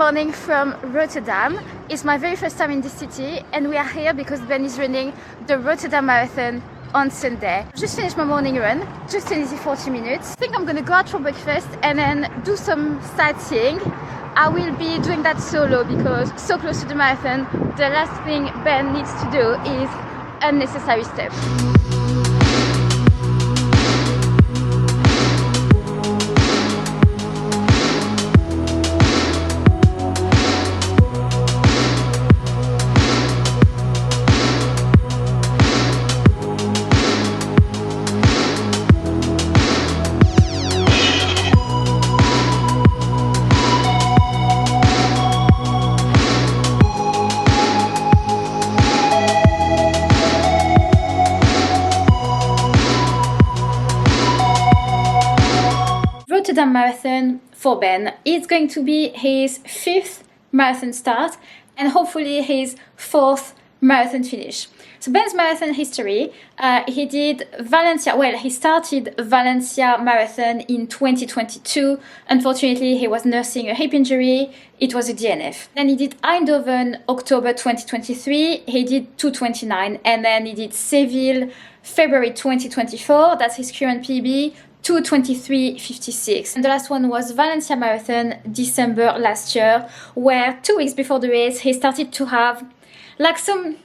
morning from Rotterdam. It's my very first time in this city and we are here because Ben is running the Rotterdam Marathon on Sunday. Just finished my morning run, just an easy 40 minutes. I think I'm gonna go out for breakfast and then do some sightseeing. I will be doing that solo because so close to the marathon, the last thing Ben needs to do is unnecessary steps. Rotterdam Marathon for Ben. It's going to be his 5th marathon start and hopefully his 4th marathon finish. So Ben's marathon history, he did Valencia, well, he started Valencia Marathon in 2022. Unfortunately, he was nursing a hip injury. It was a DNF. Then he did Eindhoven, October 2023. He did 2:29. And then he did Seville, February 2024. That's his current PB. 2:23:56. And the last one was Valencia Marathon, December last year, where 2 weeks before the race, he started to have like some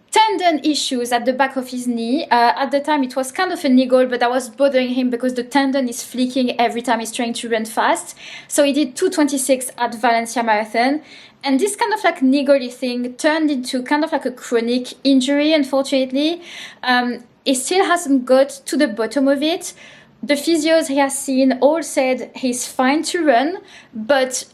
tendon issues at the back of his knee. At the time, it was kind of a niggle, but that was bothering him because the tendon is flicking every time he's trying to run fast. So he did 2:26 at Valencia Marathon. And this kind of like niggly thing turned into kind of like a chronic injury, unfortunately. He still hasn't got to the bottom of it. The physios he has seen all said he's fine to run, but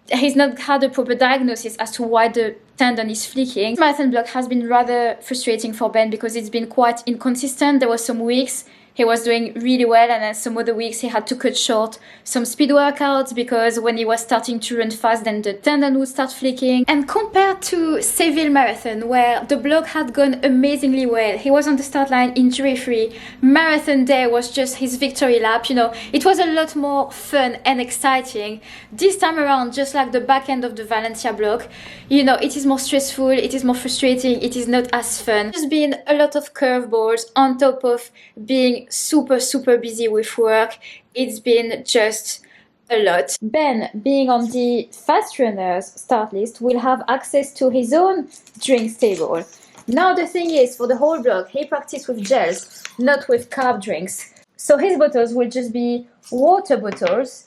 he's not had a proper diagnosis as to why the tendon is flicking. The marathon block has been rather frustrating for Ben because it's been quite inconsistent. There were some weeks he was doing really well, and then some other weeks he had to cut short some speed workouts because when he was starting to run fast, then the tendon would start flicking. And compared to Seville Marathon, where the block had gone amazingly well, he was on the start line injury-free. Marathon day was just his victory lap. You know, it was a lot more fun and exciting. This time around, just like the back end of the Valencia block, you know, it is more stressful, it is more frustrating, it is not as fun. There's been a lot of curveballs on top of being super busy with work. It's been just a lot. Ben, being on the fast runners start list, will have access to his own drinks table. Now the thing is, for the whole block, he practiced with gels, not with carb drinks. So his bottles will just be water bottles.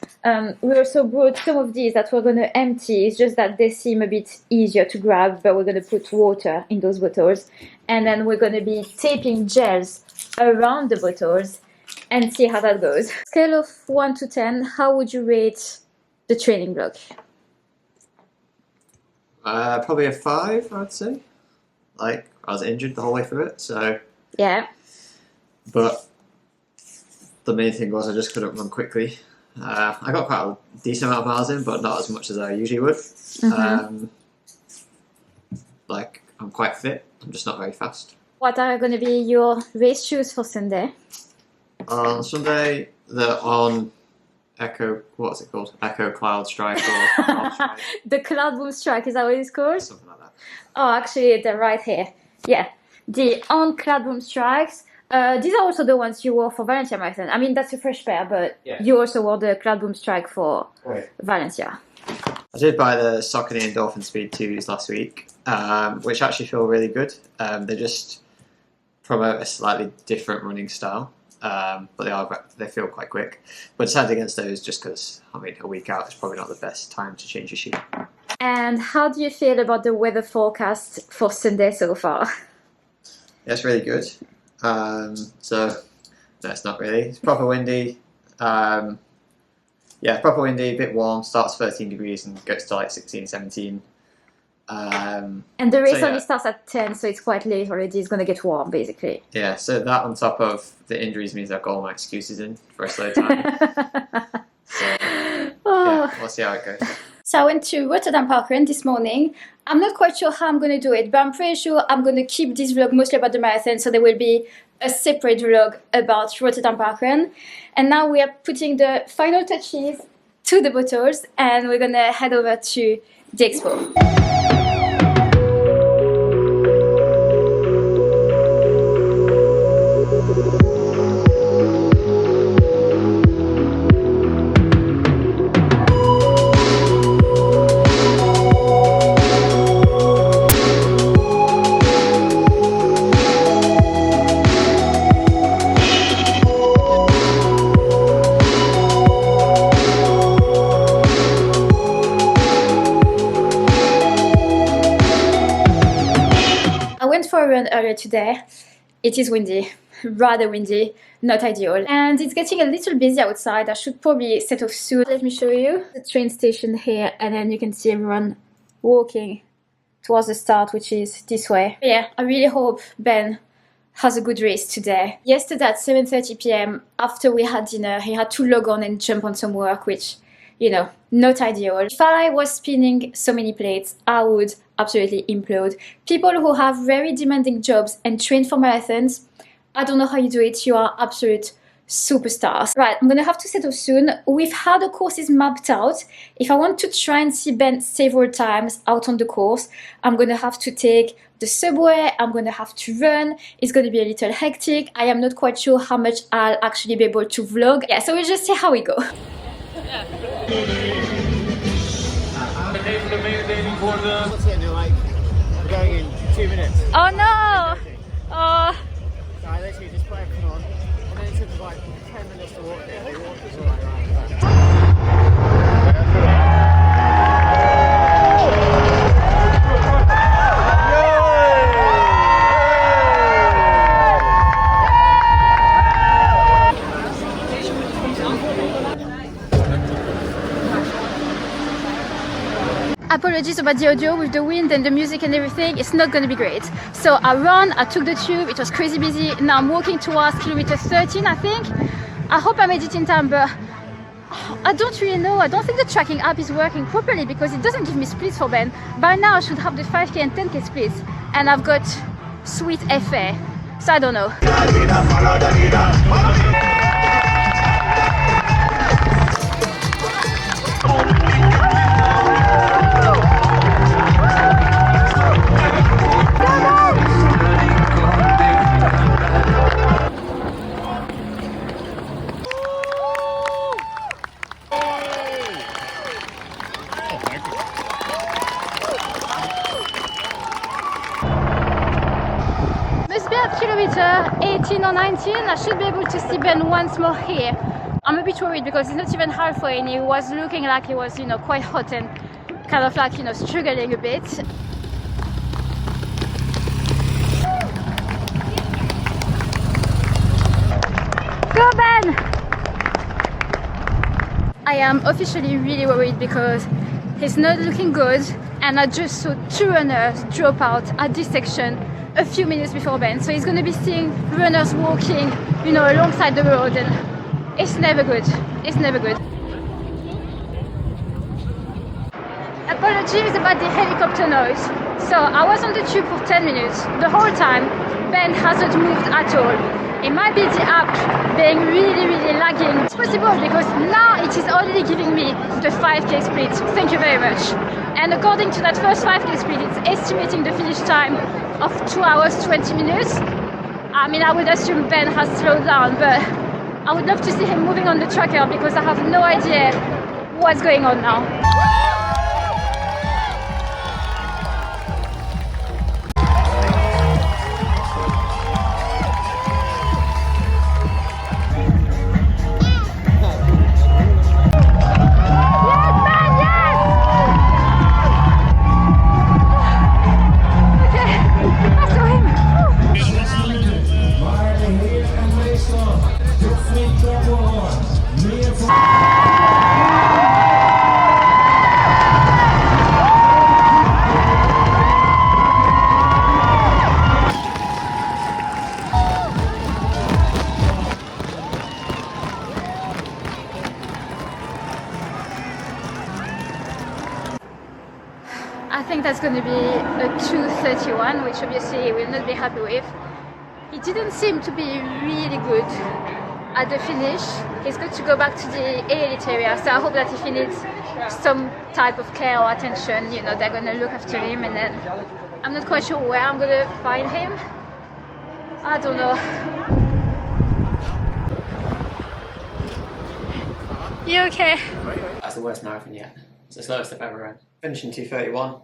We also brought some of these that we're going to empty. It's just that they seem a bit easier to grab, but we're going to put water in those bottles. And then we're going to be taping gels around the bottles and see how that goes. Scale of 1 to 10, how would you rate the training block? Probably a 5, I'd say. Like, I was injured the whole way through it, so... Yeah. But the main thing was I just couldn't run quickly. I got quite a decent amount of miles in, but not as much as I usually would. Mm-hmm. Like, I'm quite fit, I'm just not very fast. What are going to be your race shoes for Sunday? On Sunday, they're on Echo, what's it called? Echo Cloud Strike or Cloud Strike. The Cloud Boom Strike, is that what it's called? Something like that. Oh, actually, they're right here. Yeah, the On Cloud Boom Strikes. These are also the ones you wore for Valencia Marathon. I mean, that's a fresh pair, but yeah. You also wore the Cloud Boom Strike for Valencia. I did buy the Saucony Endorphin Speed 2s last week, which actually feel really good. They just promote a slightly different running style, but they feel quite quick. But decided against those just because, I mean, a week out is probably not the best time to change your shoe. And how do you feel about the weather forecast for Sunday so far? Yeah, it's really good. So, no, it's not really. It's proper windy. Yeah, proper windy, a bit warm. Starts 13 degrees and goes to like 16, 17. And the race only starts at 10, so it's quite late already. It's going to get warm, basically. Yeah, so that on top of the injuries means I've got all my excuses in for a slow time. So, yeah, we'll see how it goes. So I went to Rotterdam Parkrun this morning. I'm not quite sure how I'm going to do it, but I'm pretty sure I'm going to keep this vlog mostly about the marathon, so there will be a separate vlog about Rotterdam Parkrun. And now we are putting the final touches to the bottles and we're gonna head over to the expo. For a run earlier today. It is windy, rather windy, not ideal, and it's getting a little busy outside. I should probably set off soon. Let me show you the train station here, and then you can see everyone walking towards the start, which is this way. But yeah, I really hope Ben has a good race today. Yesterday at 7:30 p.m. after we had dinner, he had to log on and jump on some work, which, you know, not ideal. If I was spinning so many plates, I would absolutely implode. People who have very demanding jobs and train for marathons, I don't know how you do it. You are absolute superstars. Right, I'm gonna have to set off soon. We've had the courses mapped out. If I want to try and see Ben several times out on the course, I'm gonna have to take the subway, I'm gonna have to run. It's gonna be a little hectic. I am not quite sure how much I'll actually be able to vlog. Yeah, so we'll just see how we go. Yeah. We're going in 2 minutes. Oh no! Oh. So I literally just put everything on, and then it took like 10 minutes to walk there. The walk was alright around. Apologies about the audio with the wind and the music and everything. It's not going to be great. So I ran, I took the tube, it was crazy busy. Now I'm walking towards kilometer 13, I think. I hope I made it in time, but I don't really know. I don't think the tracking app is working properly because it doesn't give me splits for Ben. By now I should have the 5k and 10k splits, and I've got sweet FA. So I don't know. Kilometer 18 or 19, I should be able to see Ben once more here. I'm a bit worried because he's not even halfway and he was looking like he was, you know, quite hot and kind of like, you know, struggling a bit. Go Ben! I am officially really worried because he's not looking good, and I just saw 2 runners drop out at this section a few minutes before Ben, so he's going to be seeing runners walking, you know, alongside the road, and it's never good. It's never good. Apologies about the helicopter noise. So I was on the tube for 10 minutes. The whole time, Ben hasn't moved at all. It might be the app being really lagging. It's possible because now it is only giving me the 5k split. Thank you very much. And according to that first 5k split, it's estimating the finish time of 2 hours 20 minutes. I mean, I would assume Ben has slowed down, but I would love to see him moving on the tracker because I have no idea what's going on now. I think that's going to be a 2:31, which obviously he will not be happy with. He didn't seem to be really good at the finish, he's going to go back to the elite area. So I hope that if he needs some type of care or attention, you know, they're going to look after him. And then I'm not quite sure where I'm going to find him. I don't know. You okay? That's the worst marathon yet. It's the slowest I've ever run. Finishing 2:31.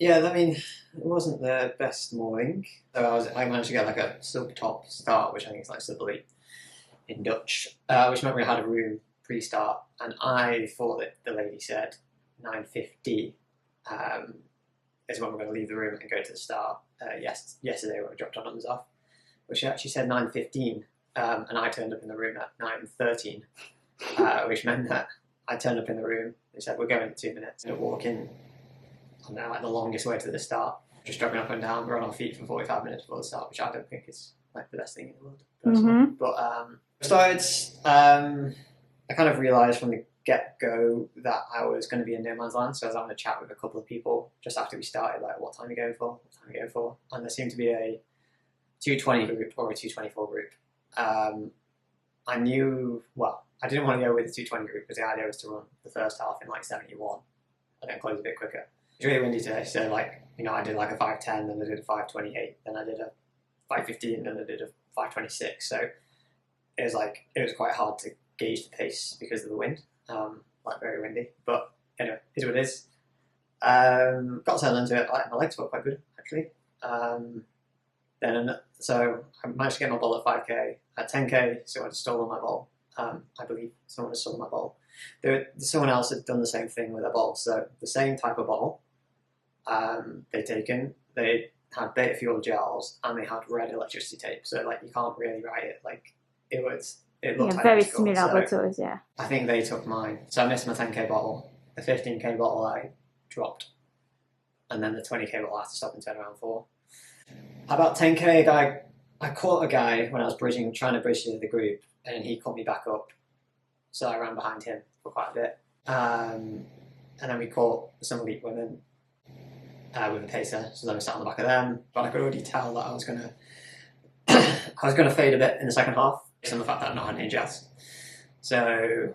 Yeah, I mean, it wasn't the best morning. So I managed to get like a sub-top start, which I think is like sub-elite in Dutch, which meant we had a room pre-start, and I thought that the lady said 9:50 is when we're going to leave the room and go to the start. Yesterday when we dropped our numbers off, but she actually said 9:15, and I turned up in the room at 9:13, which meant that I turned up in the room. They said we're going in 2 minutes, and walking. I don't know, like the longest way to the start, just dropping up and down. We're on our feet for 45 minutes before the start, which I don't think is like the best thing in the world, personally. But started. I kind of realised from the get-go that I was going to be in no man's land, so I was having a chat with a couple of people just after we started, like, what time are you going for? What time are you going for? And there seemed to be a 2:20 group or a 2:24 group. I knew, well, I didn't want to go with the 2:20 group because the idea was to run the first half in like 71 and then close a bit quicker. It's really windy today, so like, you know, I did like a 5:10, then I did a 5:28, then I did a 5:15, then I did a 5:26. So it was quite hard to gauge the pace because of the wind, like very windy. But anyway, is what it is. Got settled into it. My legs felt quite good actually. So I managed to get my ball at 5k. At 10k, so I'd stolen my ball. I believe someone had stolen my ball. Someone else had done the same thing with a ball. So the same type of ball. They had beta fuel gels and they had red electricity tape. So like you can't really write it. Like it looked like very identical. similar bottles, yeah. I think they took mine. So I missed my 10k bottle. The 15k bottle I dropped. And then the 20k bottle I had to stop and turn around for. About 10k, I caught a guy when I was trying to bridge to the group, and he caught me back up. So I ran behind him for quite a bit. And then we caught some elite women with a pacer, so then we sat on the back of them. But I could already tell that I was gonna fade a bit in the second half, based on the fact that I've not had any jazz. So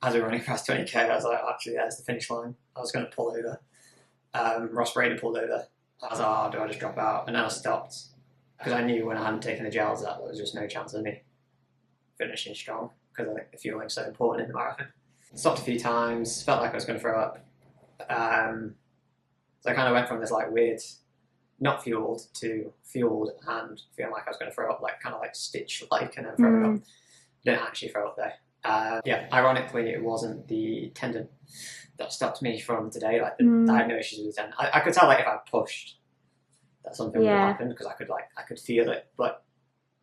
as we were running past 20k, I was like, actually, there's the finish line. I was going to pull over. Ross Braden pulled over. I was like, do I just drop out? And then I stopped because I knew when I hadn't taken the gels that there was just no chance of me finishing strong, because I think the fueling's so important in the marathon. Stopped a few times, felt like I was going to throw up. So I kind of went from this like weird, not fueled to fueled and feeling like I was going to throw up, like kind of like stitch-like, and then throw up. Didn't actually throw up though. Yeah, ironically, it wasn't the tendon that stopped me from today. Like I had no issues with the tendon. I could tell like if I pushed that something would have happened, because I could feel it. But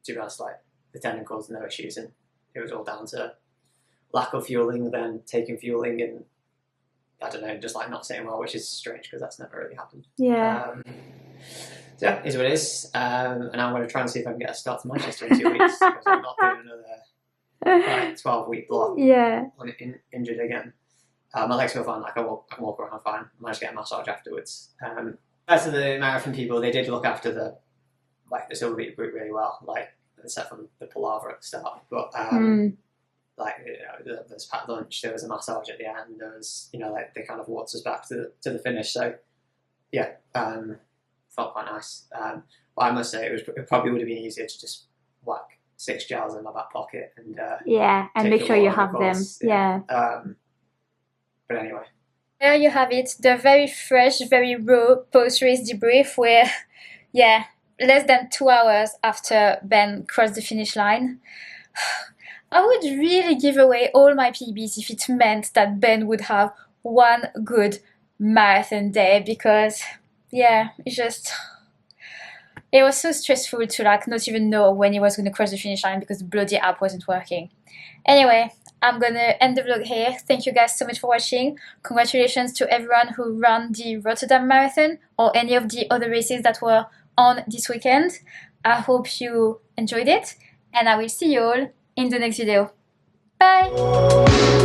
to be honest, like the tendon caused no issues, and it was all down to lack of fueling, then taking fueling, and I don't know, just like not sitting well, which is strange because that's never really happened. Yeah. So yeah, is what it is. And I'm going to try and see if I can get a start to Manchester in 2 weeks, because I'm not doing another 12-week block. Yeah. On injured again. My legs feel fine. Like I can walk around fine. I managed to get a massage afterwards. As to the marathon people, they did look after the silver beat group really well. Like except for the palaver at the start, but like there was packed lunch. There was a massage at the end. There was like they kind of walked us back to the finish. So yeah, felt quite nice. But I must say it probably would have been easier to just whack 6 gels in my back pocket and and make sure you have them. Yeah. But anyway. There you have it, the very fresh, very raw post-race debrief where, less than 2 hours after Ben crossed the finish line. I would really give away all my PBs if it meant that Ben would have one good marathon day, because, it was so stressful to not even know when he was going to cross the finish line because the bloody app wasn't working. Anyway, I'm going to end the vlog here. Thank you guys so much for watching. Congratulations to everyone who ran the Rotterdam Marathon or any of the other races that were on this weekend. I hope you enjoyed it, and I will see you all in the next video. Bye!